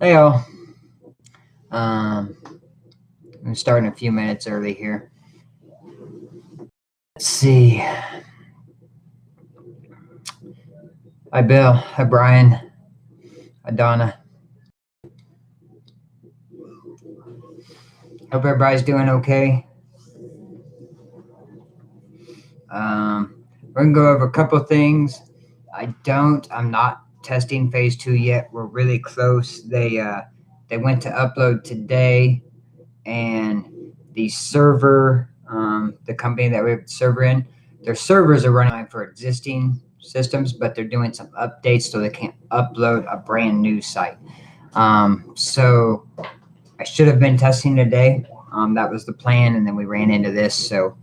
Hey all. Um, I'm starting a few minutes early here. Let's see. Hi Bill. Hi Brian. Hi Donna. Hope everybody's doing okay. We're gonna go over a couple of things. I'm not testing phase 2 yet. We're really close. They went to upload today, and the server, the company that we have the server in, their servers are running for existing systems, but they're doing some updates so they can't upload a brand new site. So I should have been testing today. That was the plan, and then we ran into this. So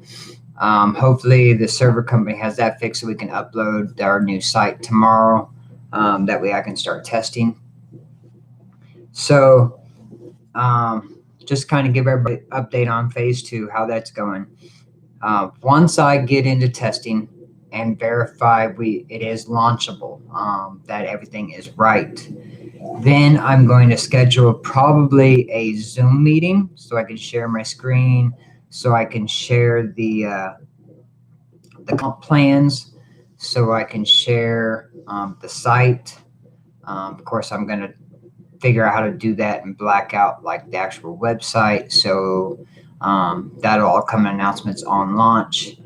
hopefully the server company has that fixed so we can upload our new site tomorrow. That way I can start testing. So just kind of give everybody an update on phase 2, how that's going. Once I get into testing and verify it is launchable, that everything is right, then I'm going to schedule probably a Zoom meeting so I can share my screen, so I can share the comp plans, so I can share the site. Of course, I'm going to figure out how to do that and black out like the actual website. So that'll all come in announcements on launch.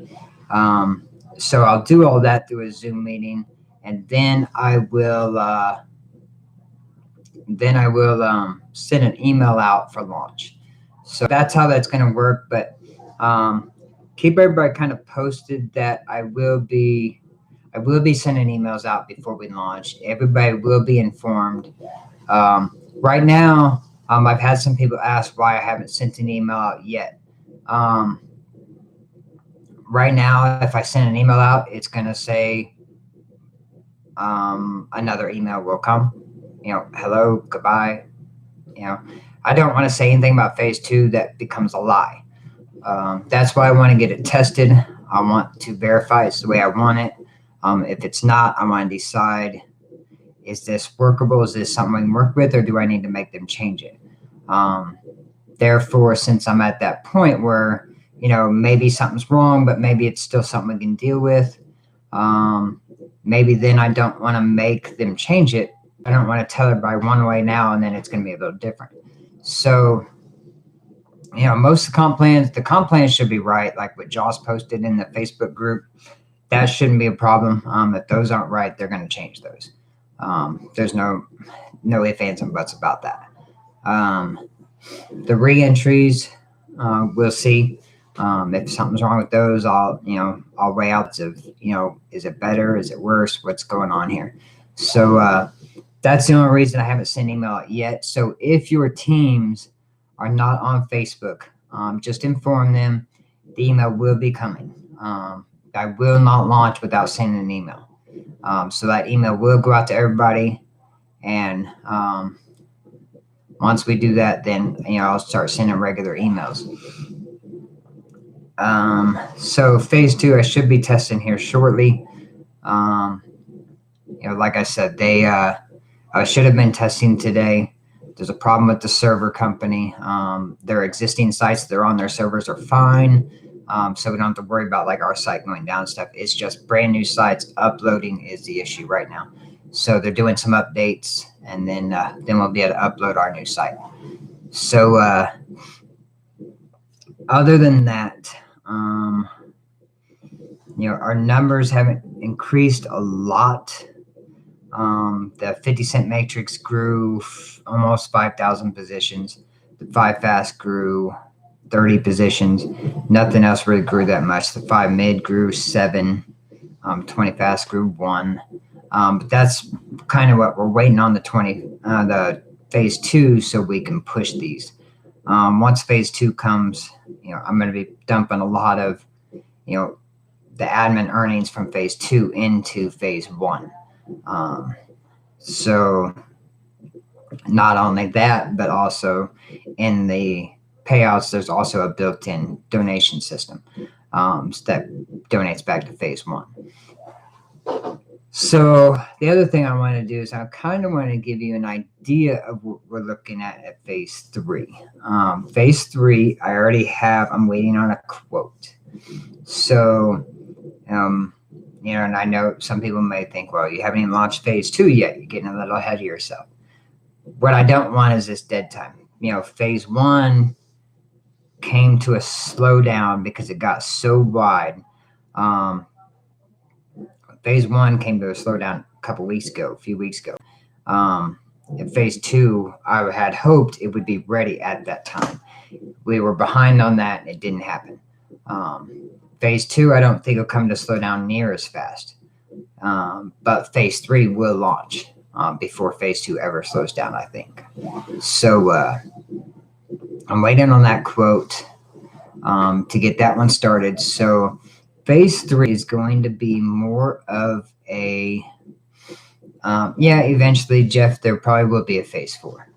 So I'll do all that through a Zoom meeting, and then I will send an email out for launch. So that's how that's going to work. But keep everybody kind of posted that I will be sending emails out before we launch. Everybody will be informed. Right now, I've had some people ask why I haven't sent an email out yet. Right now, if I send an email out, it's going to say another email will come. Hello, goodbye. I don't want to say anything about phase 2 that becomes a lie. That's why I want to get it tested. I want to verify it's the way I want it. If it's not, I want to decide, is this workable? Is this something we can work with, or do I need to make them change it? Therefore, since I'm at that point where, maybe something's wrong, but maybe it's still something we can deal with, maybe then I don't want to make them change it. I don't want to tell everybody one way now, and then it's going to be a little different. So, most of the comp plans should be right, like what Joss posted in the Facebook group. That shouldn't be a problem. If those aren't right, they're going to change those. There's no ifs, ands, and buts about that. The re-entries, we'll see. If something's wrong with those, I'll weigh out of, is it better? Is it worse? What's going on here? So that's the only reason I haven't sent email out yet. So if your teams are not on Facebook, just inform them the email will be coming. I will not launch without sending an email. So that email will go out to everybody. And once we do that, then I'll start sending regular emails. So phase 2, I should be testing here shortly. Like I said, I should have been testing today. There's a problem with the server company. Their existing sites that are on their servers are fine. So we don't have to worry about like our site going down and stuff. It's just brand new sites uploading is the issue right now. So they're doing some updates, and then we'll be able to upload our new site. So other than that, our numbers haven't increased a lot. The 50-cent matrix grew almost 5,000 positions. The 5 fast grew 30 positions. Nothing else really grew that much. The 5 mid grew 7. 20 fast grew 1. But that's kind of what we're waiting on the phase 2 so we can push these. Once phase 2 comes, I'm going to be dumping a lot of, the admin earnings from phase 2 into phase 1. So not only that, but also in the payouts, there's also a built-in donation system that donates back to phase 1. So the other thing I want to do is I kind of want to give you an idea of what we're looking at phase three. Phase three, I'm waiting on a quote. So, and I know some people may think, well, you haven't even launched phase two yet. You're getting a little ahead of yourself. What I don't want is this dead time. Phase one came to a slowdown because it got so wide. Phase one came to a slowdown a few weeks ago. In phase two, I had hoped it would be ready at that time. We were behind on that, and it didn't happen. Phase two, I don't think will come to slow down near as fast. But phase three will launch before phase two ever slows down, I think. So I'm waiting on that quote to get that one started. So phase three is going to be more of a, eventually, Jeff, there probably will be a phase four.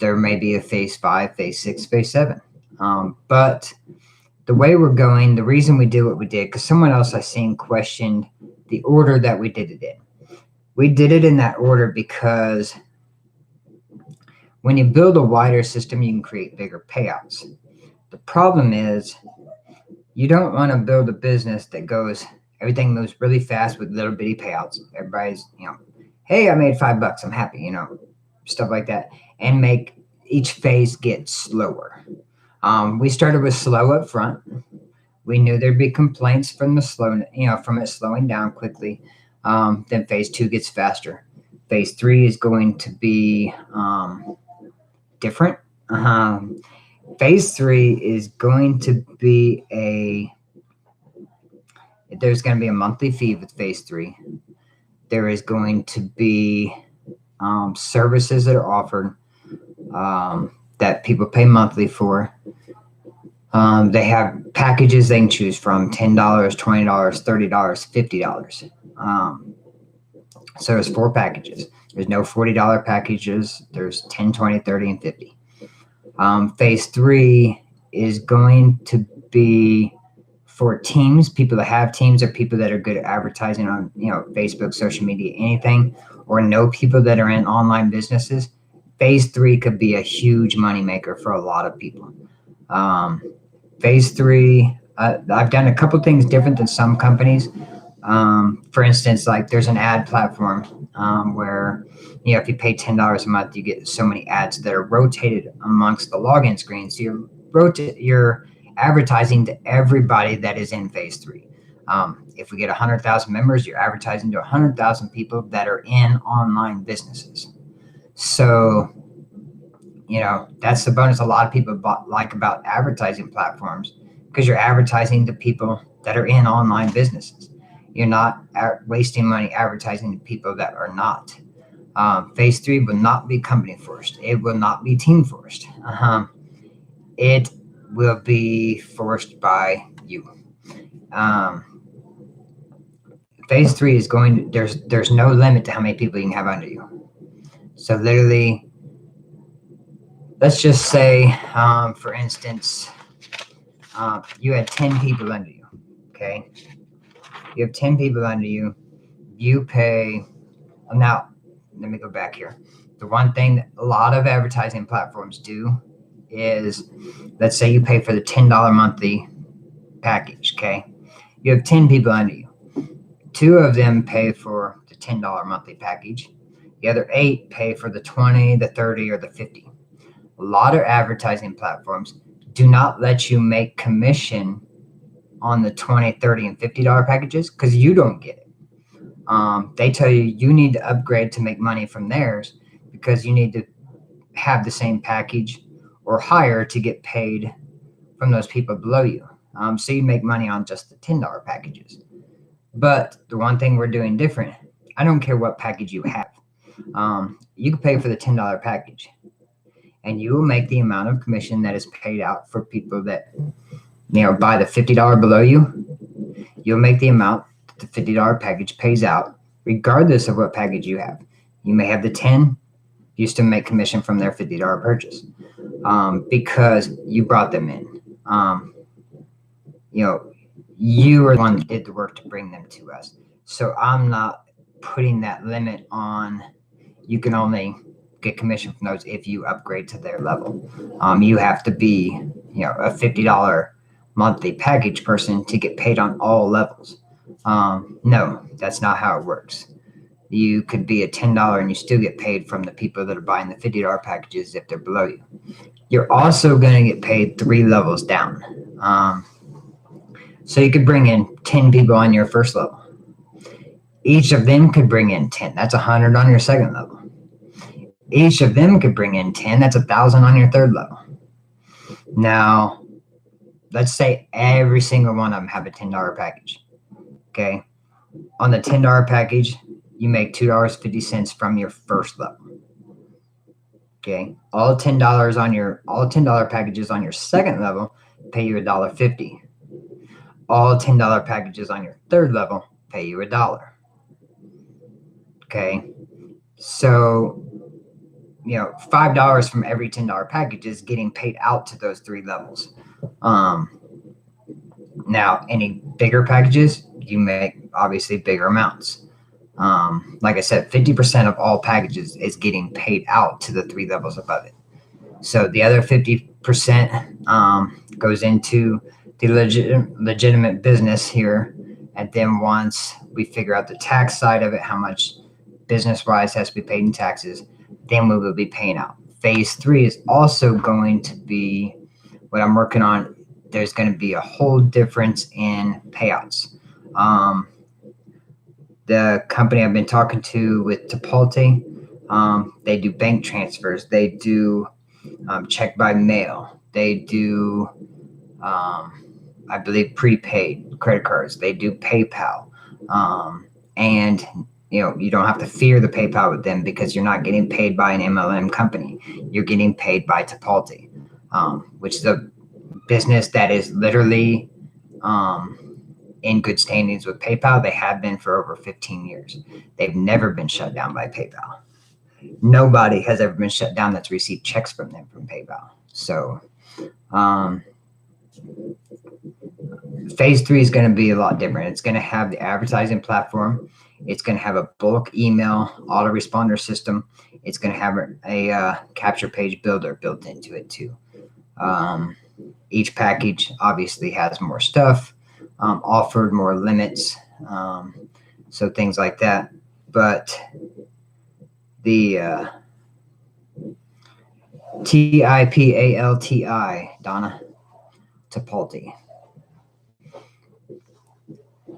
There may be a phase five, phase six, phase seven. But the way we're going, the reason we did what we did, because someone else I seen questioned the order that we did it in. We did it in that order because when you build a wider system, you can create bigger payouts. The problem is you don't want to build a business that everything moves really fast with little bitty payouts. Everybody's, hey, I made $5, I'm happy, stuff like that, and make each phase get slower. We started with slow up front. We knew there'd be complaints from from it slowing down quickly. Then phase two gets faster. Phase three is going to be different. Phase three is going to be there's going to be a monthly fee with phase three. There is going to be services that are offered that people pay monthly for. They have packages they can choose from: $10, $20, $30, $50. So there's 4 packages. There's no $40 packages. There's 10, 20, 30, and 50. Phase three is going to be for teams, people that have teams, or people that are good at advertising on, Facebook, social media, anything, or know people that are in online businesses. Phase three could be a huge moneymaker for a lot of people. Phase three, I've done a couple things different than some companies. For instance, like there's an ad platform where, if you pay $10 a month, you get so many ads that are rotated amongst the login screen. So you're advertising to everybody that is in phase three. If we get 100,000 members, you're advertising to 100,000 people that are in online businesses. So, that's the bonus a lot of people like about advertising platforms, because you're advertising to people that are in online businesses. You're not wasting money advertising to people that are not. Phase three will not be company first. It will not be team first. It will be forced by you. Phase three is there's no limit to how many people you can have under you. So literally, let's just say, for instance, you had 10 people under you, okay? You have 10 people under you. You pay, now, let me go back here. The one thing that a lot of advertising platforms do is, let's say you pay for the $10 monthly package, okay? You have 10 people under you. 2 of them pay for the $10 monthly package. The other 8 pay for the 20, the 30, or the 50. A lot of advertising platforms do not let you make commission on the 20, 30, and $50 packages because you don't get it. They tell you need to upgrade to make money from theirs because you need to have the same package or higher to get paid from those people below you. So you make money on just the $10 packages. But the one thing we're doing different, I don't care what package you have. You can pay for the $10 package, and you will make the amount of commission that is paid out for people that, buy the $50 below you. You'll make the amount that the $50 package pays out, regardless of what package you have. You may have the 10, you still make commission from their $50 purchase, because you brought them in. You are the one that did the work to bring them to us. So I'm not putting that limit on. You can only get commission from those if you upgrade to their level. You have to be, a $50 monthly package person to get paid on all levels. No, that's not how it works. You could be a $10 and you still get paid from the people that are buying the $50 packages if they're below you. You're also going to get paid 3 levels down. So you could bring in 10 people on your first level. Each of them could bring in 10. That's 100 on your second level. Each of them could bring in 10. That's 1,000 on your third level. Now, let's say every single one of them have a $10 package. Okay. On the $10 package, you make $2.50 from your first level. Okay. All $10 packages on your second level pay you $1.50. All $10 packages on your third level pay you $1. Okay. So, $5 from every $10 package is getting paid out to those 3 levels. Now, any bigger packages, you make obviously bigger amounts. Like I said, 50% of all packages is getting paid out to the 3 levels above it. So the other 50% goes into the legitimate business here. And then once we figure out the tax side of it, how much business-wise has to be paid in taxes, then we will be paying out. Phase 3 is also going to be what I'm working on. There's going to be a whole difference in payouts. The company I've been talking to with Tipalti, they do bank transfers. They do check by mail. They do, I believe, prepaid credit cards. They do PayPal. And you don't have to fear the PayPal with them because you're not getting paid by an MLM company. You're getting paid by Tipalti, which is a business that is literally in good standings with PayPal. They have been for over 15 years. They've never been shut down by PayPal. Nobody has ever been shut down that's received checks from them from PayPal. So phase 3 is going to be a lot different. It's going to have the advertising platform. It's going to have a bulk email autoresponder system. It's going to have a capture page builder built into it too. Each package obviously has more stuff, offered more limits, so things like that. But the Tipalti, Donna, Tipalti.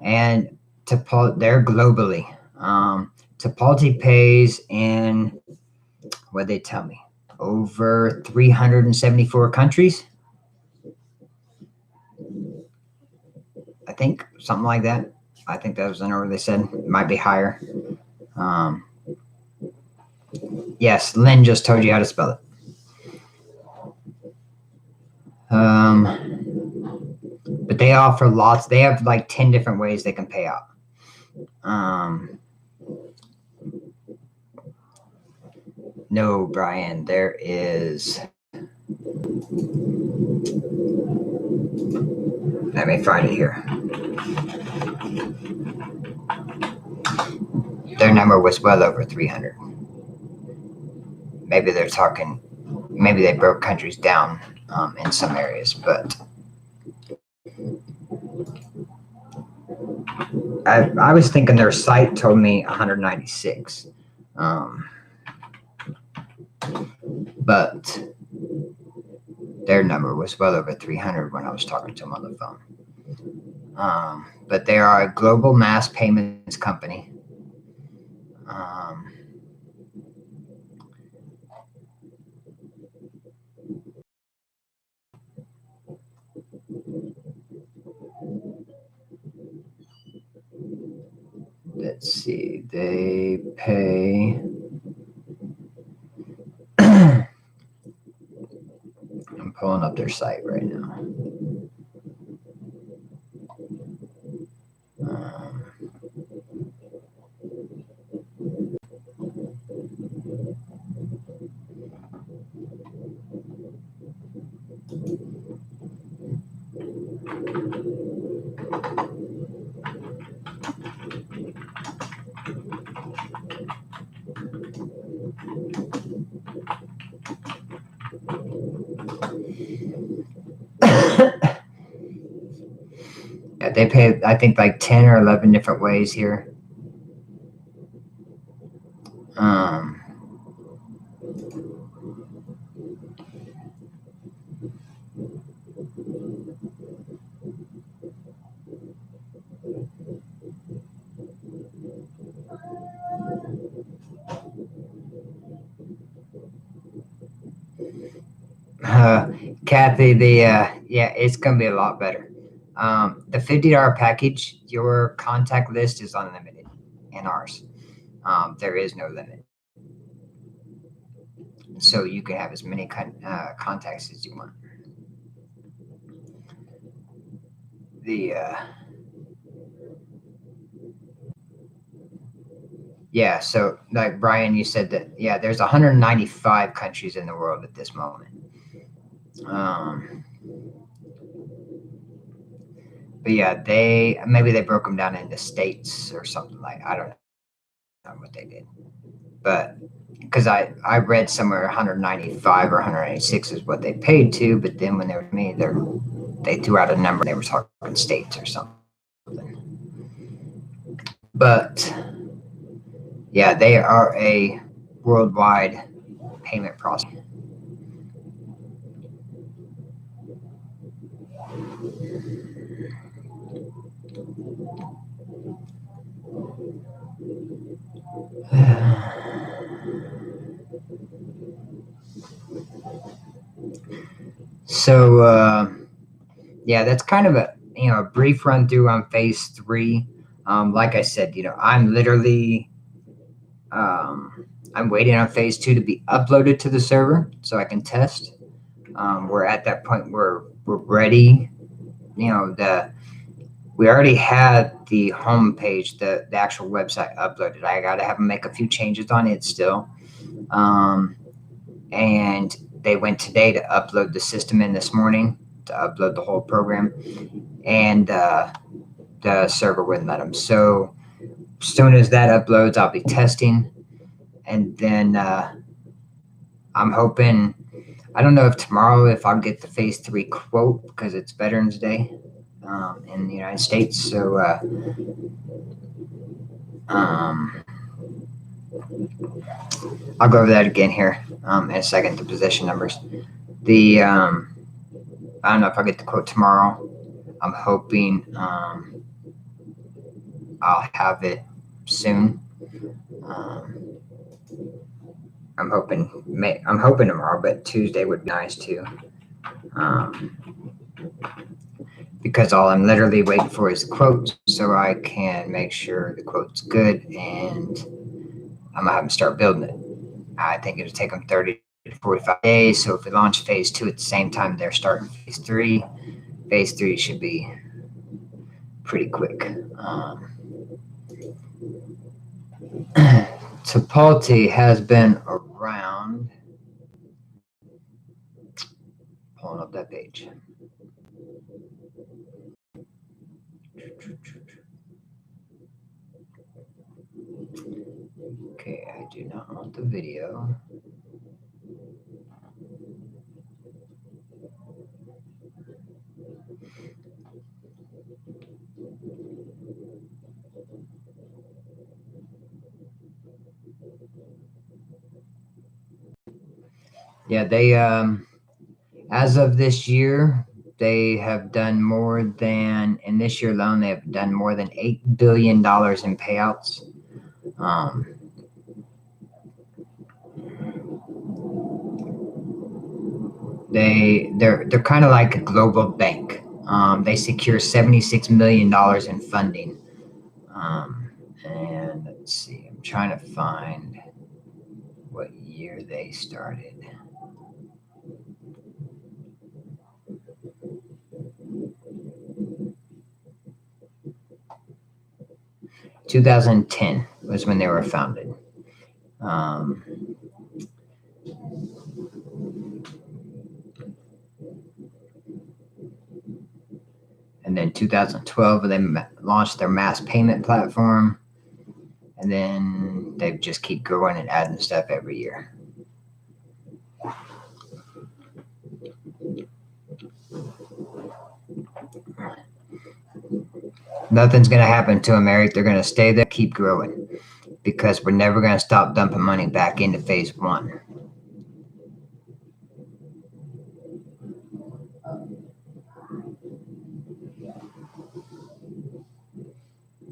And they're globally. Tipalti pays in, what'd they tell me, over 374 countries. I think something like that. I think that was the number they said. It might be higher. Yes, Lynn just told you how to spell it. But they offer lots. They have like 10 different ways they can pay out. No, Brian, there is. Let me find it here. Their number was well over 300. Maybe they're talking, maybe they broke countries down in some areas, but I was thinking their site told me 196. But their number was well over 300 when I was talking to them on the phone. But they are a global mass payments company. Let's see, they pay. I'm pulling up their site right now. they pay, I think, like 10 or 11 different ways here. Um, Kathy, yeah, it's gonna be a lot better. The $50 package, your contact list is unlimited in ours. There is no limit, so you can have as many contacts as you want. The Yeah, so like Brian, you said that, yeah, there's 195 countries in the world at this moment. Um, but yeah, maybe they broke them down into states or something, like, I don't know what they did, but because I read somewhere 195 or 196 is what they paid to, but then when they were me, they threw out a number. They were talking states or something. But yeah, they are a worldwide payment processor. So yeah, that's kind of a brief run through on phase 3. Like I said, I'm literally I'm waiting on phase 2 to be uploaded to the server so I can test. We're at that point where we're ready. We already had the homepage, the actual website uploaded. I got to have them make a few changes on it still. And they went today to upload the system in this morning, to upload the whole program. And the server wouldn't let them. So as soon as that uploads, I'll be testing. And then I'm hoping, I don't know if tomorrow, if I'll get the phase 3 quote, because it's Veterans Day in the United States. So I'll go over that again here in a second, the position numbers. I don't know if I'll get the quote tomorrow. I'm hoping I'll have it soon. I'm hoping tomorrow, but Tuesday would be nice too. Because all I'm literally waiting for is the quote, so I can make sure the quote's good, and I'm gonna have them start building it. I think it'll take them 30 to 45 days. So if we launch phase 2 at the same time they're starting phase 3, phase 3 should be pretty quick. Tipalti has been around. Pulling up that page. Okay, I do not want the video. Yeah, they as of this year, they have done more than, in this year alone, they have done more than $8 billion in payouts. They're kind of like a global bank. They secure $76 million in funding. And let's see, I'm trying to find what year they started. – 2010 was when they were founded. And then 2012, they launched their mass payment platform. And then they just keep growing and adding stuff every year. Nothing's going to happen to them, Eric. They're going to stay there, keep growing, because we're never going to stop dumping money back into phase one.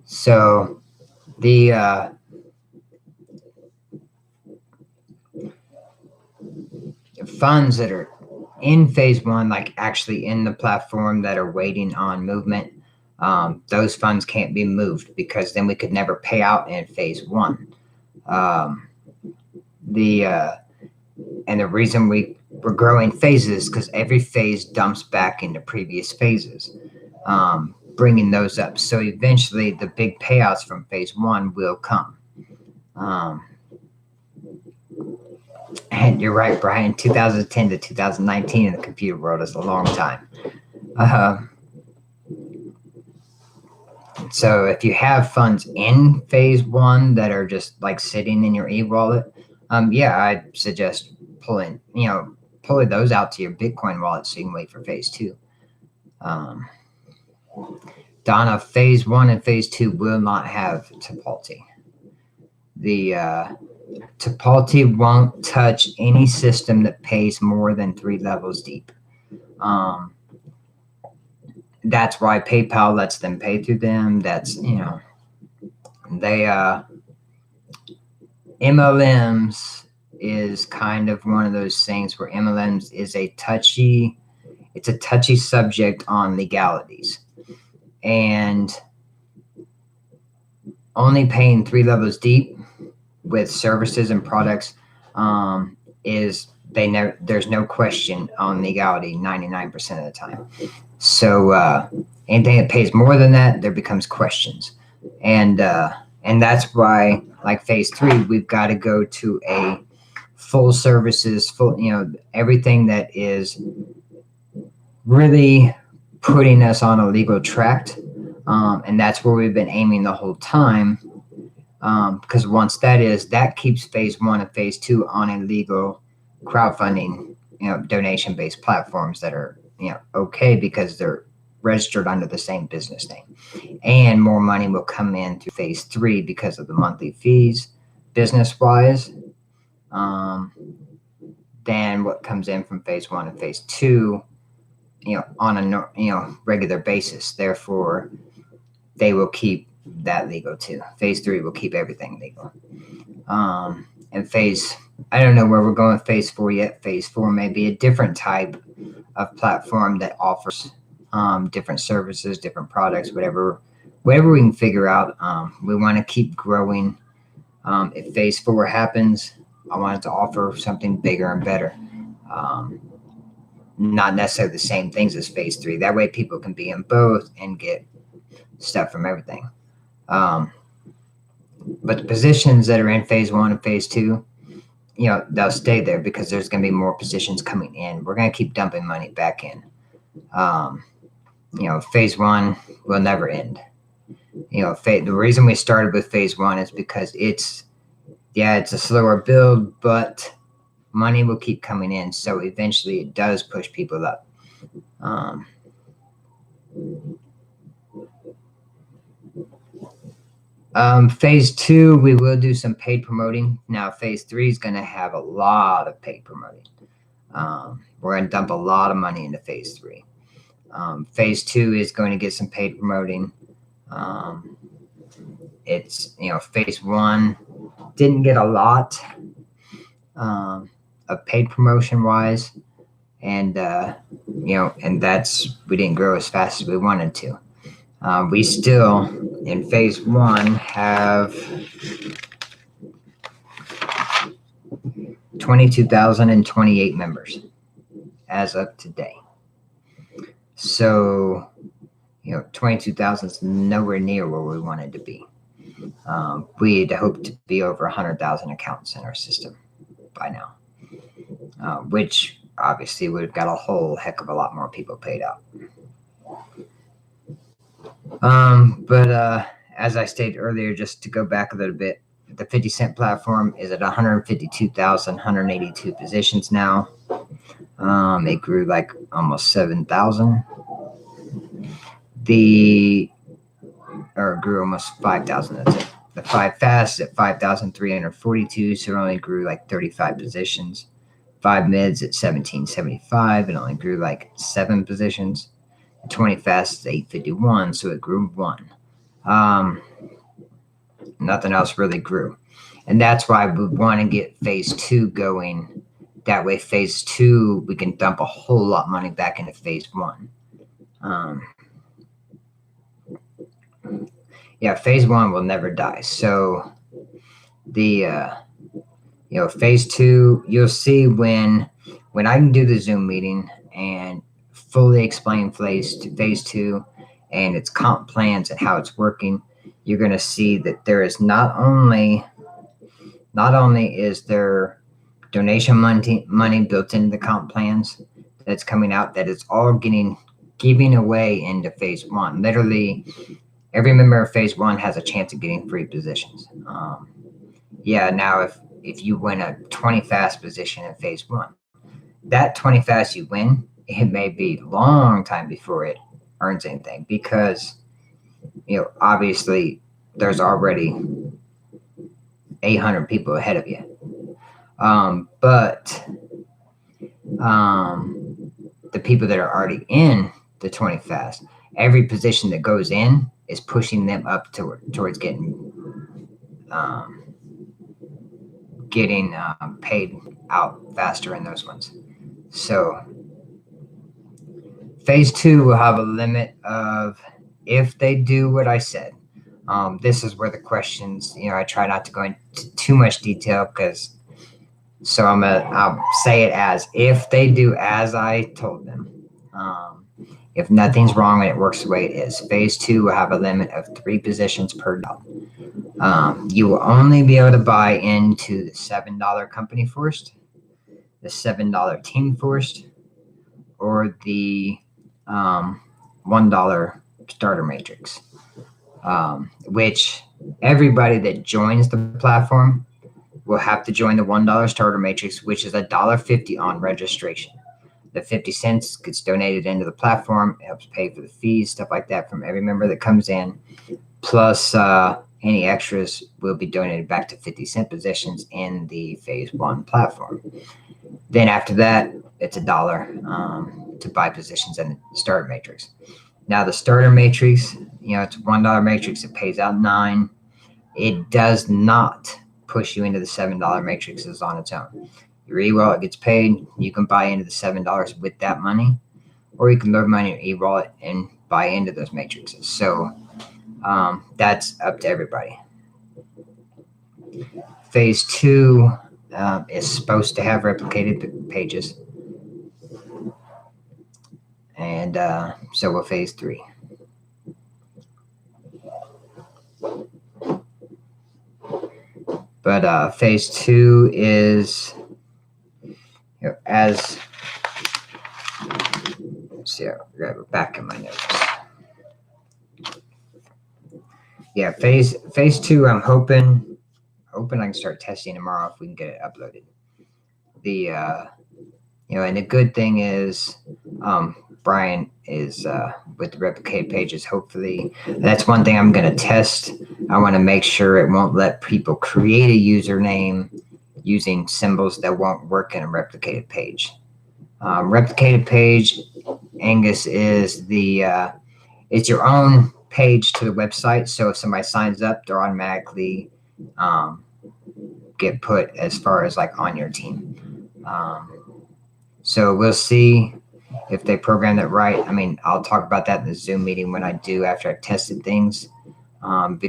So the funds that are in phase one, like actually in the platform that are waiting on movement, those funds can't be moved because then we could never pay out in phase one. And the reason we're growing phases because every phase dumps back into previous phases, bringing those up. So eventually the big payouts from phase one will come. And you're right, Brian, 2010 to 2019 in the computer world is a long time. So if you have funds in phase one that are just like sitting in your e-wallet, yeah, I'd suggest pulling those out to your Bitcoin wallet so you can wait for phase two. Donna, phase one and phase two will not have Tipalti. The Tipalti won't touch any system that pays more than 3 levels deep. That's why PayPal lets them pay through them. That's, MLMs is kind of one of those things where MLMs is a touchy subject on legalities. And only paying 3 levels deep with services and products there's no question on legality 99% of the time. So anything that pays more than that, there becomes questions. And that's why, like phase 3, we've got to go to a full services, everything that is really putting us on a legal track. And that's where we've been aiming the whole time. Because once that keeps phase 1 and phase 2 on a legal crowdfunding, donation-based platforms that are, okay because they're registered under the same business name. And more money will come in through phase 3 because of the monthly fees, business-wise, than what comes in from phase 1 and phase 2, on a regular basis. Therefore, they will keep that legal too. Phase 3 will keep everything legal. And I don't know where we're going with phase 4 yet. Phase 4 may be a different type of platform that offers different services, different products, whatever we can figure out. We want to keep growing. If phase 4 happens, I want it to offer something bigger and better. Not necessarily the same things as phase 3. That way people can be in both and get stuff from everything. But the positions that are in phase 1 and phase 2, they'll stay there because there's going to be more positions coming in. We're going to keep dumping money back in. Phase 1 will never end. The reason we started with phase 1 is because it's a slower build, but money will keep coming in. So eventually it does push people up. Phase 2, we will do some paid promoting. Now, phase 3 is going to have a lot of paid promoting. We're going to dump a lot of money into phase 3. Phase 2 is going to get some paid promoting. Phase 1 didn't get a lot of paid promotion wise. And, and we didn't grow as fast as we wanted to. We still, in phase 1, have 22,028 members as of today. So, 22,000 is nowhere near where we wanted to be. We'd hoped to be over 100,000 accounts in our system by now, which obviously would have got a whole heck of a lot more people paid out. But as I stated earlier, just to go back a little bit, the 50 Cent platform is at 152,182 positions now. It grew like almost 7,000. The or grew almost 5,000. That's it. The 5 fast is at 5,342, so it only grew like 35 positions. 5 mids at 1,775, it only grew like 7 positions. 20 fast is 851, so it grew 1. Nothing else really grew. And that's why we want to get phase 2 going. That way, phase 2, we can dump a whole lot of money back into phase 1. Yeah, phase 1 will never die. So the phase 2, you'll see when I can do the Zoom meeting and fully explain phase 2 and its comp plans and how it's working, you're going to see that there is not only is there donation money built into the comp plans that's coming out, that it's all giving away into phase 1. Literally, every member of phase 1 has a chance of getting free positions. Now if you win a 20 fast position in phase 1, that 20 fast you win, it may be a long time before it earns anything, because obviously there's already 800 people ahead of you. But the people that are already in the 20 fast, every position that goes in is pushing them up towards getting paid out faster in those ones. So phase 2 will have a limit of, if they do what I said. This is where the questions, I try not to go into too much detail, so I'll say it as, if they do as I told them, if nothing's wrong and it works the way it is, phase 2 will have a limit of 3 positions per dollar. You will only be able to buy into the $7 company first, the $7 team first, or the $1 starter matrix, which everybody that joins the platform will have to join the $1 starter matrix, which is $1.50 on registration. The 50 cents gets donated into the platform. It helps pay for the fees, stuff like that, from every member that comes in. Plus, any extras will be donated back to 50-cent positions in the phase 1 platform. Then after that, it's $1 to buy positions in the starter matrix. Now the starter matrix, it's a $1 matrix. It pays out 9. It does not push you into the $7 matrices on its own. Your e-wallet gets paid. You can buy into the $7 with that money, or you can load money in your e-wallet and buy into those matrices. So that's up to everybody. Phase 2 is supposed to have replicated pages, and so will phase 3. But phase 2 is, as, let's see, I'll grab it back in my notes. Yeah, phase 2, I'm hoping I can start testing tomorrow if we can get it uploaded. And the good thing is, Brian is with the replicated pages. Hopefully, that's one thing I'm going to test. I want to make sure it won't let people create a username using symbols that won't work in a replicated page. Replicated page, Angus, is it's your own page to the website. So if somebody signs up, they're automatically get put as far as like on your team. So we'll see if they program that right. I mean, I'll talk about that in the Zoom meeting when I do, after I've tested things, and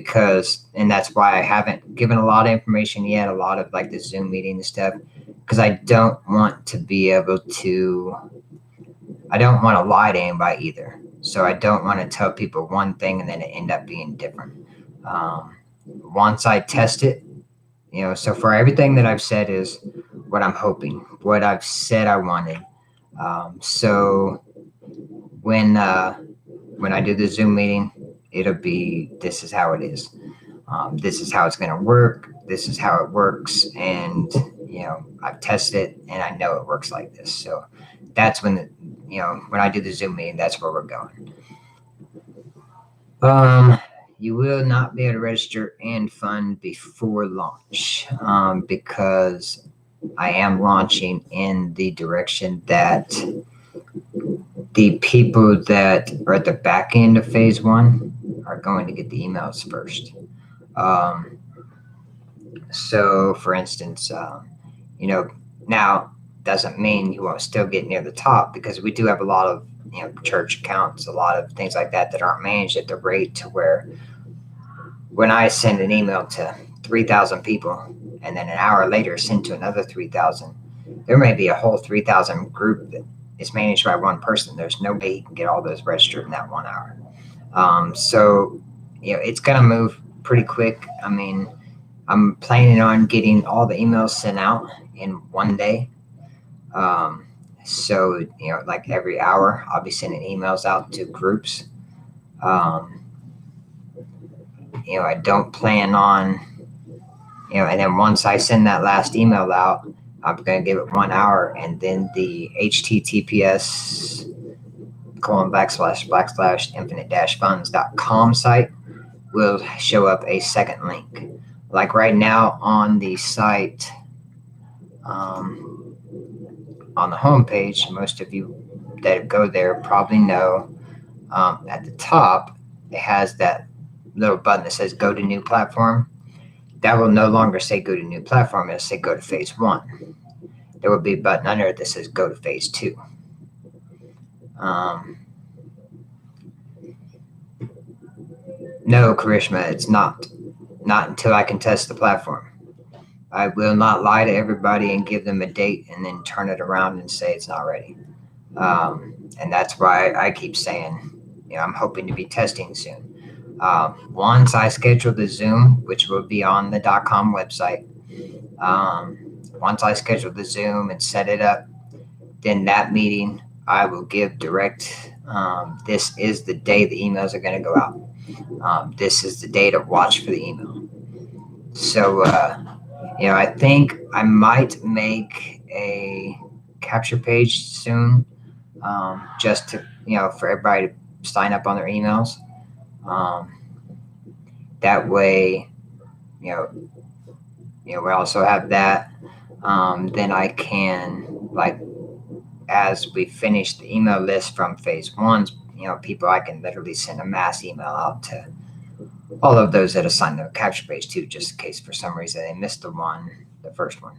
that's why I haven't given a lot of information yet, a lot of like the Zoom meeting and stuff, because I don't want to lie to anybody either. So I don't want to tell people one thing and then it end up being different. Once I test it, so for everything that I've said is what I'm hoping, what I've said I wanted. So when I do the Zoom meeting, it'll be, this is how it is. This is how it's going to work. This is how it works. And, I've tested it and I know it works like this. So that's when, when I do the Zoom meeting, that's where we're going. you will not be able to register and fund before launch, because I am launching in the direction that the people that are at the back end of phase one are going to get the emails first. So, for instance, now doesn't mean you won't still get near the top, because we do have a lot of church accounts, a lot of things like that aren't managed at the rate to where when I send an email to 3,000 people and then an hour later send to another 3,000, there may be a whole 3,000 group that is managed by one person. There's no way he can get all those registered in that 1 hour. So it's going to move pretty quick. I mean, I'm planning on getting all the emails sent out in 1 day. So, like every hour, I'll be sending emails out to groups. I don't plan on, and then once I send that last email out, I'm going to give it 1 hour, and then the https://infinite-funds.com site will show up a second link. Like right now on the site, on the homepage, most of you that go there probably know, at the top, it has that little button that says go to new platform. That will no longer say go to new platform. It'll say go to phase one. There will be a button under it that says go to phase two. No, Karishma, it's not until I can test the platform. I will not lie to everybody and give them a date and then turn it around and say it's not ready. And that's why I keep saying, I'm hoping to be testing soon. Once I schedule the Zoom, which will be on the .com website, once I schedule the Zoom and set it up, then that meeting I will give direct, this is the day the emails are going to go out. This is the day to watch for the email. So, I think I might make a capture page soon, just to, for everybody to sign up on their emails. That way, we also have that. Then I can, as we finish the email list from phase one, people, I can literally send a mass email out to all of those that assigned the capture page too, just in case for some reason they missed the first one.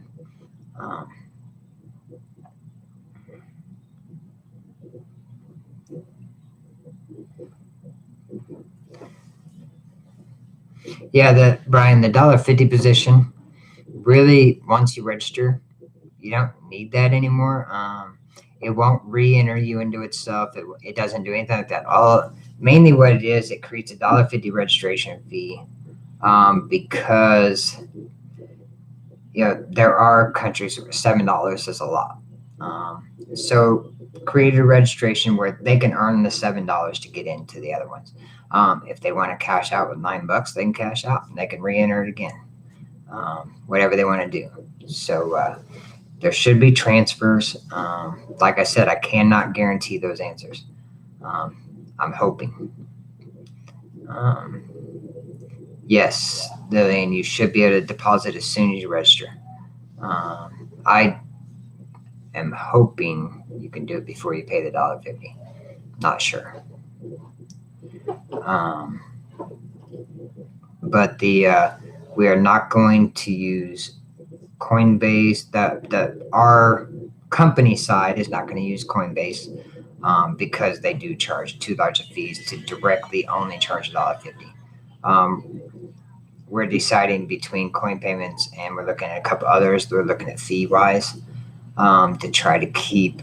Yeah, Brian, the $1.50 position, really, once you register, you don't need that anymore. It won't re-enter you into itself. It doesn't do anything like that. Mainly what it is, it creates a $1.50 registration fee, because there are countries where $7 is a lot. So create a registration where they can earn the $7 to get into the other ones. If they want to cash out with $9, they can cash out and they can re-enter it again. Whatever they want to do. So there should be transfers. Like I said, I cannot guarantee those answers. I'm hoping. Yes, Lillian, you should be able to deposit as soon as you register. I am hoping you can do it before you pay the $1.50. Not sure. But we are not going to use Coinbase. Our company side is not going to use Coinbase, because they do charge too large of fees to directly only charge $1.50. We're deciding between Coin Payments and we're looking at a couple others. We're looking at fee-wise, to try to keep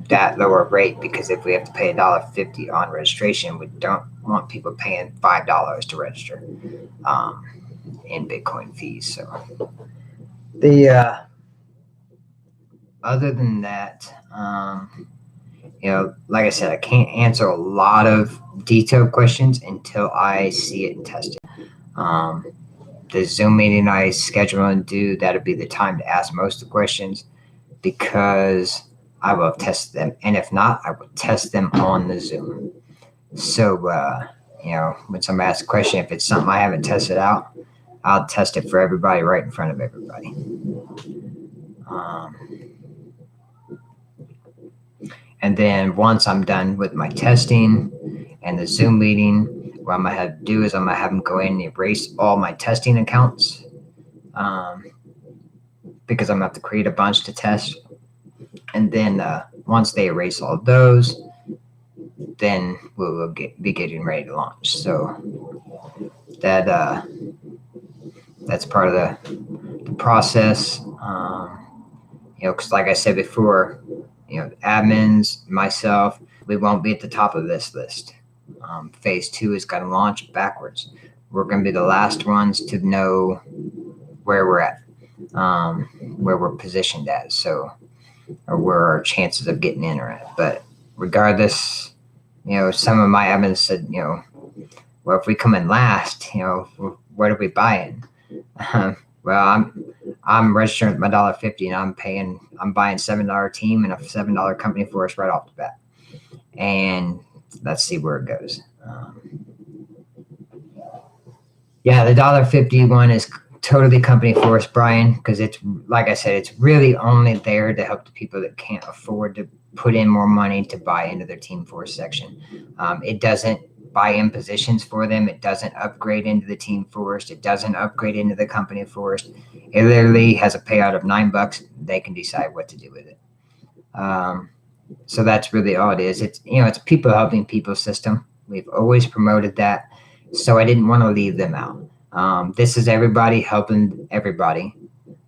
that lower rate, because if we have to pay $1.50 on registration, we don't want people paying $5 to register in Bitcoin fees. So other than that, like I said, I can't answer a lot of detailed questions until I see it and test it. The Zoom meeting I schedule and do, that'll be the time to ask most of the questions, because I will test them. And if not, I will test them on the Zoom. So, when somebody asks a question, if it's something I haven't tested out, I'll test it for everybody right in front of everybody. And then once I'm done with my testing and the Zoom meeting, what I'm going to have to do is I'm going to have them go in and erase all my testing accounts, because I'm going to have to create a bunch to test. And then once they erase all those, then we'll be getting ready to launch. So that's part of the process. Because like I said before, admins, myself, we won't be at the top of this list. Phase 2 is going to launch backwards. We're going to be the last ones to know where we're at, where we're positioned at, or where our chances of getting in are at. But regardless, some of my admins said, well, if we come in last, what are we buying? Well, I'm registering with my $1.50 and I'm buying $7 team and a $7 company for us right off the bat. And let's see where it goes. Yeah, the $1.50 one is totally company for us, Brian, because it's, like I said, it's really only there to help the people that can't afford to put in more money to buy into their Team Force section. It doesn't buy in positions for them. It doesn't upgrade into the Team Force. It doesn't upgrade into the company Force. It literally has a payout of $9. They can decide what to do with it. So that's really all it is. It's it's people helping people system. We've always promoted that, so I didn't want to leave them out. This is everybody helping everybody.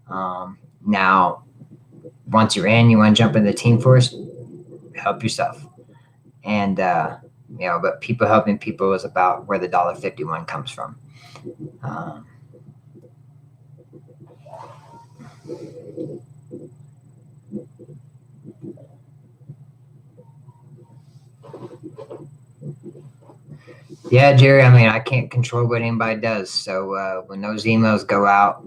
Now, once you're in, you want to jump into the Team Force, help yourself. And but people helping people is about where the $1.51 comes from. Yeah, Jerry, I mean, I can't control what anybody does. So when those emails go out,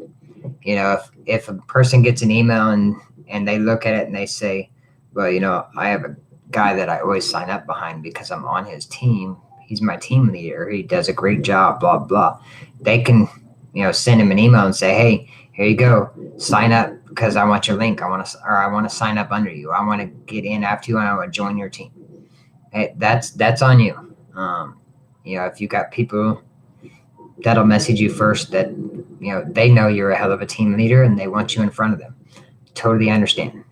if a person gets an email and they look at it and they say, well, I have a guy that I always sign up behind because I'm on his team. He's my team leader. He does a great job, blah, blah. They can, send him an email and say, hey, here you go. Sign up because I want your link. I want to sign up under you. I want to get in after you and I want to join your team. Hey, that's on you. If you got people that'll message you first that, they know you're a hell of a team leader and they want you in front of them. Totally understand.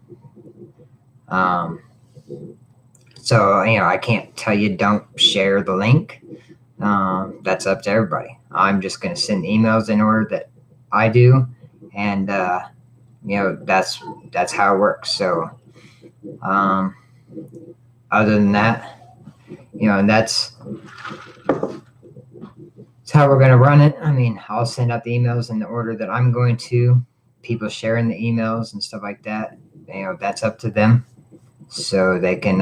So, I can't tell you don't share the link. That's up to everybody. I'm just going to send emails in order that I do. And, that's how it works. So, other than that, and that's how we're going to run it. I mean, I'll send out the emails in the order that I'm going to. People sharing the emails and stuff like that, that's up to them. So they can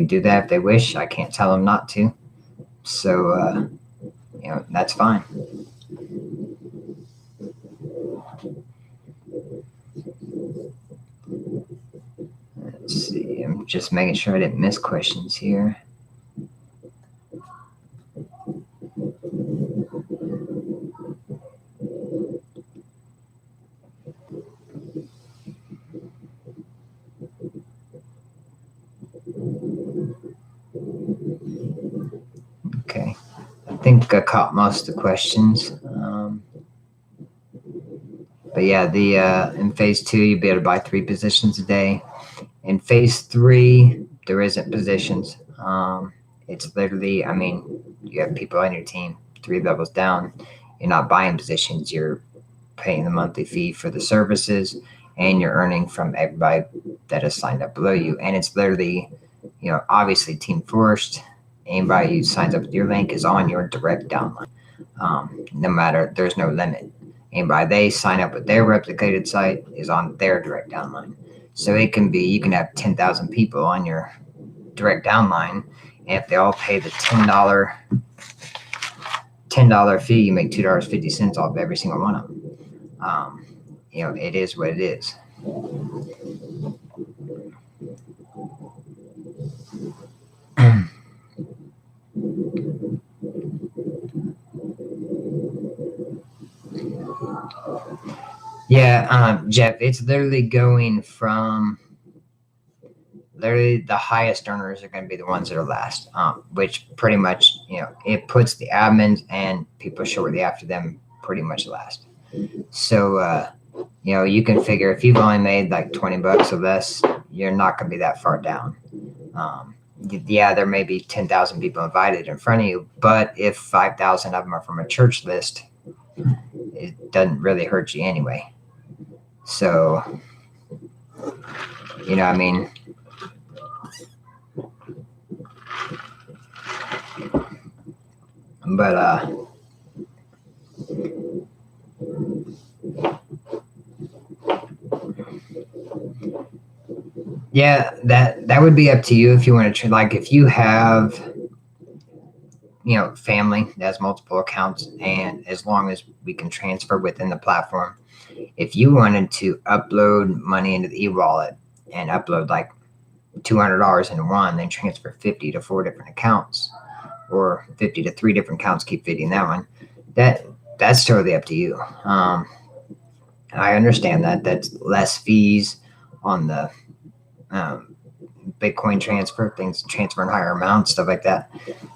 do that if they wish. I can't tell them not to. So, that's fine. Let's see. I'm just making sure I didn't miss questions here. Okay. I think I caught most of the questions. But yeah, in phase 2, you'll be able to buy 3 positions a day. In phase 3, there isn't positions. It's literally, I mean, you have people on your team 3 levels down. You're not buying positions. You're paying the monthly fee for the services, and you're earning from everybody that is signed up below you. And it's literally, obviously Team Force. Anybody who signs up with your link is on your direct downline. No matter, there's no limit. Anybody they sign up with their replicated site is on their direct downline. So it can be, you can have 10,000 people on your direct downline, and if they all pay the $10 fee, you make $2.50 off every single one of them. It is what it is. Yeah, Jeff, it's literally going from literally the highest earners are going to be the ones that are last, which pretty much, it puts the admins and people shortly after them pretty much last. So, you can figure if you've only made like $20 or less, you're not going to be that far down. Yeah, there may be 10,000 people invited in front of you, but if 5,000 of them are from a church list, it doesn't really hurt you anyway. So, I mean, but yeah, that would be up to you if you want to like if you have family that has multiple accounts, and as long as we can transfer within the platform, if you wanted to upload money into the e-wallet and upload like $200 into one, then transfer 50 to 4 different accounts, or 50 to 3 different accounts, keep feeding that one, that's totally up to you. I understand that's less fees on the Bitcoin transfer, things transferring higher amounts, stuff like that.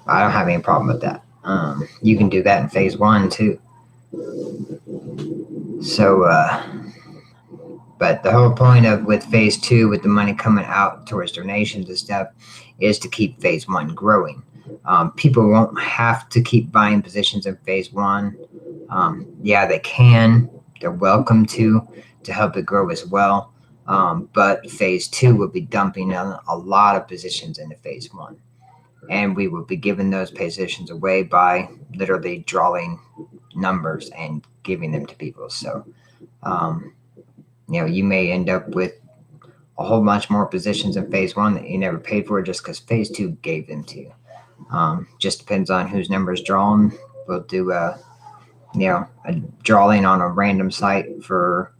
I don't have any problem with that. You can do that in phase 1 too. So, but the whole point of with phase 2, with the money coming out towards donations and stuff, is to keep phase 1 growing. People won't have to keep buying positions in phase 1. Yeah, they can. They're welcome to help it grow as well. But phase 2 will be dumping a lot of positions into phase 1. And we will be giving those positions away by literally drawing numbers and giving them to people. So, you may end up with a whole bunch more positions in phase 1 that you never paid for just because phase 2 gave them to you. Just depends on whose number is drawn. We'll do a drawing on a random site for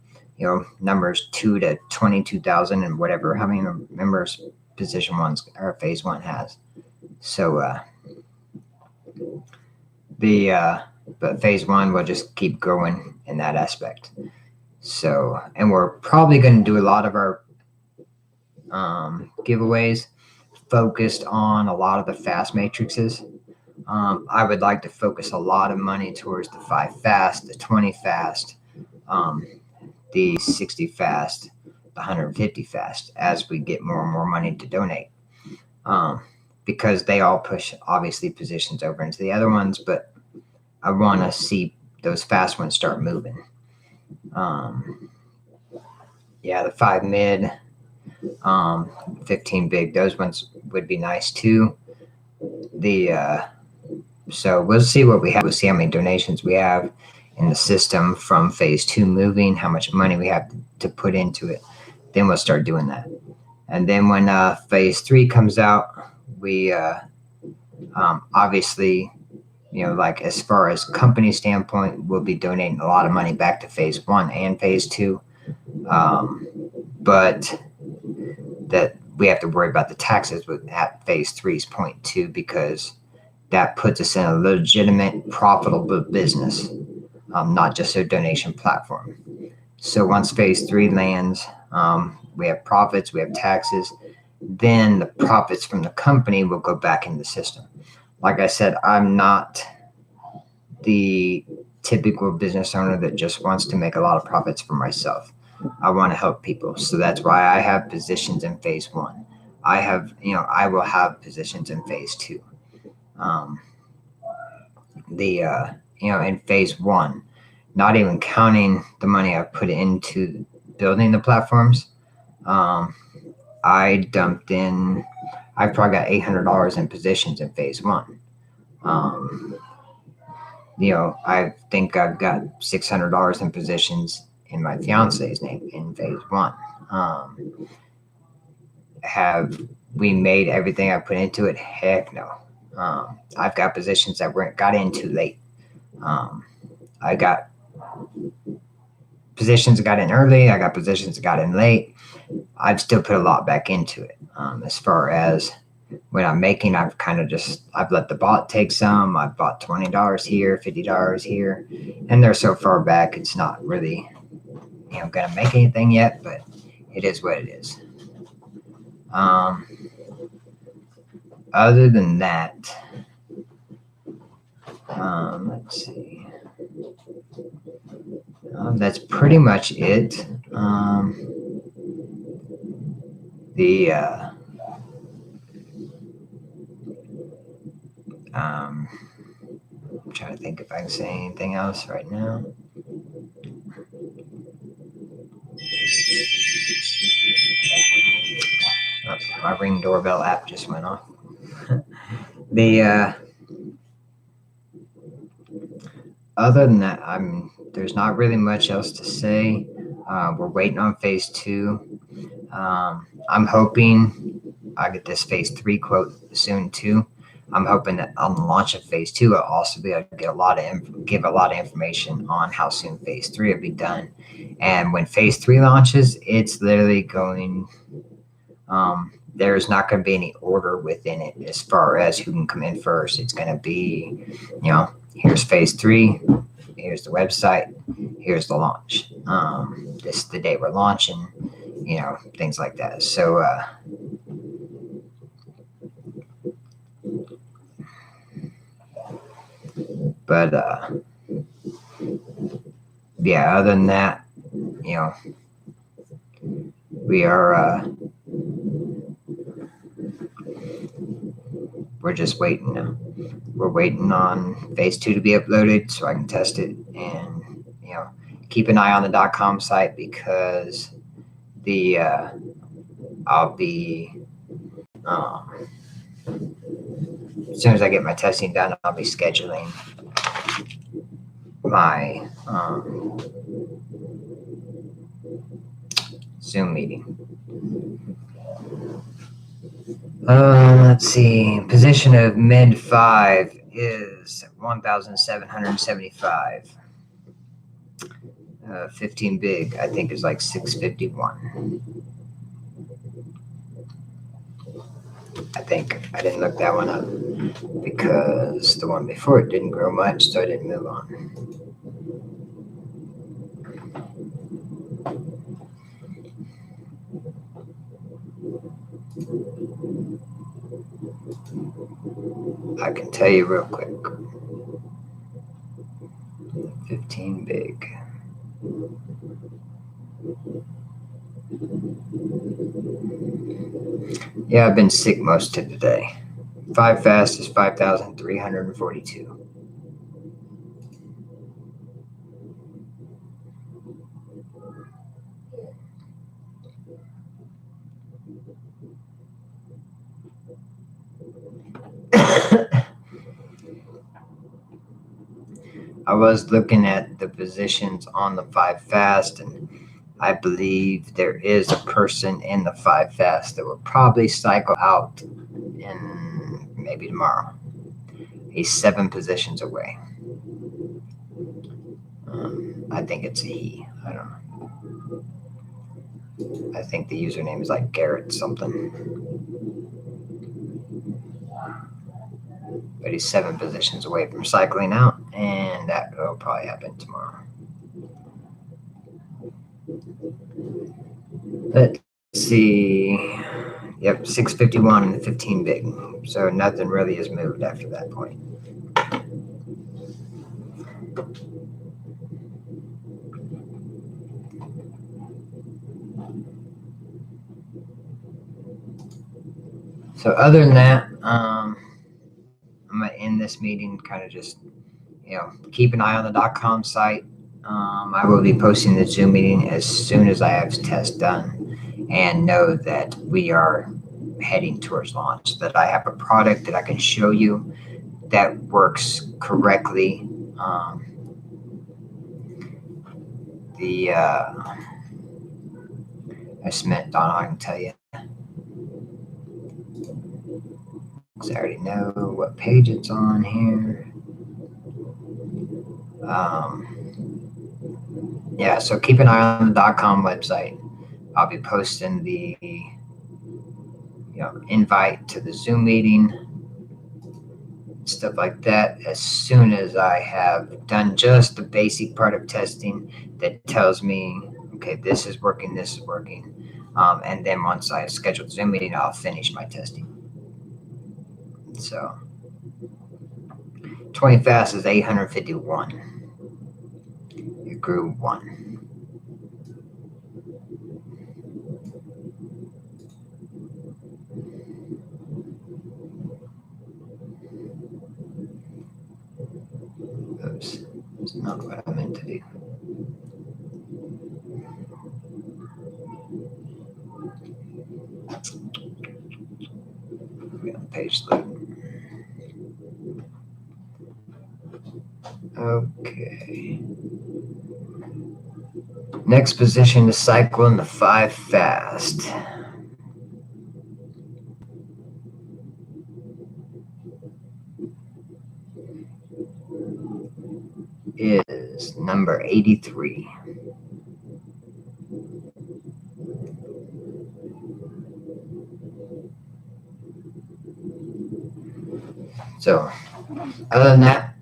numbers 2 to 22,000 and whatever, how many members position 1's or phase 1 has. So but phase 1 will just keep growing in that aspect. So, and we're probably going to do a lot of our giveaways focused on a lot of the fast matrices. I would like to focus a lot of money towards the 5 fast, the 20 fast, the 60 fast, the 150 fast, as we get more and more money to donate, because they all push obviously positions over into the other ones, but I want to see those fast ones start moving. Yeah, the 5 mid, 15 big, those ones would be nice too. So we'll see what we have. We'll see how many donations we have in the system from phase 2 moving, how much money we have to put into it. Then we'll start doing that. And then when phase 3 comes out, we obviously, like as far as company standpoint, we'll be donating a lot of money back to phase 1 and phase 2. But that we have to worry about the taxes at phase 3's point too, because that puts us in a legitimate, profitable business, not just a donation platform. So once phase 3 lands, we have profits, we have taxes, then the profits from the company will go back into the system. Like I said, I'm not the typical business owner that just wants to make a lot of profits for myself. I want to help people. So that's why I have positions in phase 1. I will have positions in phase 2. In phase 1, not even counting the money I've put into building the platforms, I dumped in, I probably got $800 in positions in phase 1. I think I've got $600 in positions in my fiance's name in phase 1. Have we made everything I put into it? Heck no. I've got positions that got in too late. I got positions that got in early. I got positions that got in late. I've still put a lot back into it. As far as when I'm making, I've let the bot take some. I've bought $20 here, $50 here, and they're so far back, it's not really, gonna make anything yet, but it is what it is. Other than that, let's see. That's pretty much it. I'm trying to think if I can say anything else right now. Oh, my Ring doorbell app just went off. Other than that, there's not really much else to say. We're waiting on phase 2. I'm hoping I get this phase 3 quote soon too. I'm hoping that on the launch of phase 2, I'll also be able to get give a lot of information on how soon phase 3 will be done. And when phase 3 launches, it's literally going. There's not going to be any order within it as far as who can come in first. It's going to be, here's phase 3, here's the website, here's the launch. This is the day we're launching, things like that. So, but yeah, other than that, we are, we're just waiting now. We're waiting on phase 2 to be uploaded so I can test it, and keep an eye on the .com site, because I'll be as soon as I get my testing done, I'll be scheduling my Zoom meeting. Let's see. Position of mid 5 is 1,775. 15 big, I think, is like 651. I think. I didn't look that one up because the one before it didn't grow much, so I didn't move on. I can tell you real quick. 15 big. Yeah, I've been sick most of the day. 5 fast is 5,342. I was looking at the positions on the 5 fast, and I believe there is a person in the 5 fast that will probably cycle out in maybe tomorrow. He's 7 positions away. I think it's a he. I don't know. I think the username is like Garrett something. But he's 7 positions away from cycling out, and that will probably happen tomorrow. Let's see. Yep, 651 and the 15 big. So nothing really has moved after that point. So other than that, I'm going to end this meeting, kind of just, keep an eye on the .com site. I will be posting the Zoom meeting as soon as I have tests done and know that we are heading towards launch, that I have a product that I can show you that works correctly. I cement Donna, I can tell you. Because I already know what page it's on here. Yeah, so keep an eye on the .com website. I'll be posting the invite to the Zoom meeting, stuff like that, as soon as I have done just the basic part of testing that tells me okay, this is working, this is working. And then once I schedule the Zoom meeting, I'll finish my testing. So 20 fast is 851. It grew 1. Oops, it's not what I meant to do. We're on page load. Okay. Next position to cycle in the 5 fast. Is number 83. So, other than that,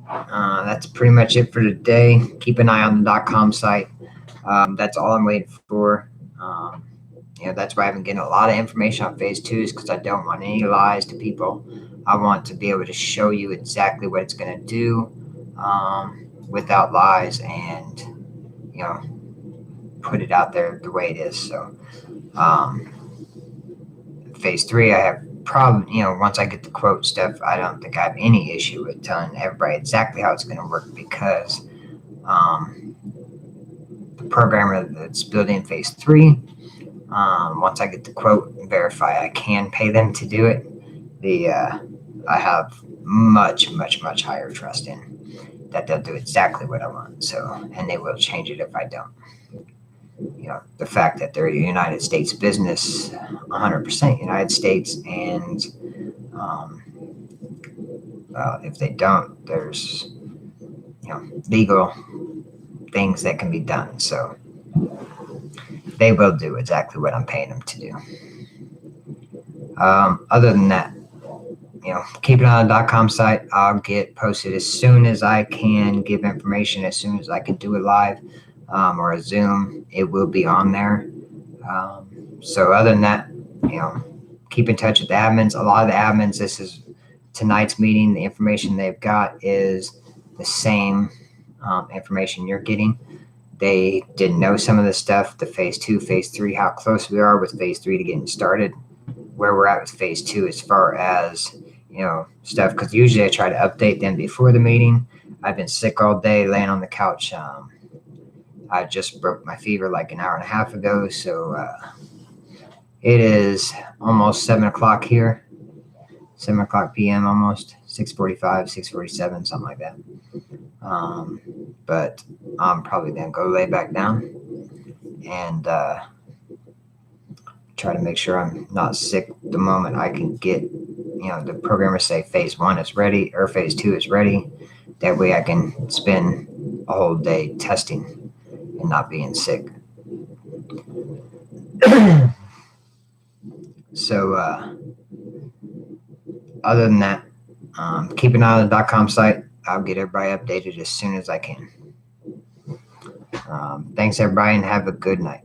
that's pretty much it for today. Keep an eye on the .com site. That's all I'm waiting for. That's why I've been getting a lot of information on phase 2 is because I don't want any lies to people. I want to be able to show you exactly what it's going to do without lies and, put it out there the way it is. So phase 3, I have probably, once I get the quote stuff, I don't think I have any issue with telling everybody exactly how it's going to work because the programmer that's building phase 3, once I get the quote and verify I can pay them to do it, I have much, much, much higher trust in that they'll do exactly what I want. So, and they will change it if I don't. The fact that they're a United States business, 100% United States, and if they don't, there's legal things that can be done. So they will do exactly what I'm paying them to do. Other than that, keep it on the .com site. I'll get posted as soon as I can give information, as soon as I can do it live or a Zoom, it will be on there. So other than that, keep in touch with the admins. A lot of the admins, this is tonight's meeting. The information they've got is the same information you're getting. They didn't know some of the stuff, the phase 2, phase 3, how close we are with phase 3 to getting started, where we're at with phase 2 as far as, stuff. Because usually I try to update them before the meeting. I've been sick all day, laying on the couch. I just broke my fever like an hour and a half ago. So it is almost 7 o'clock here, 7 o'clock p.m. almost, 6:45, 6:47, something like that. But I'm probably going to go lay back down and try to make sure I'm not sick the moment I can get, the programmer say phase 1 is ready or phase 2 is ready. That way I can spend a whole day testing and not being sick. So other than that, keep an eye on the .com site. I'll get everybody updated as soon as I can. Thanks, everybody, and have a good night.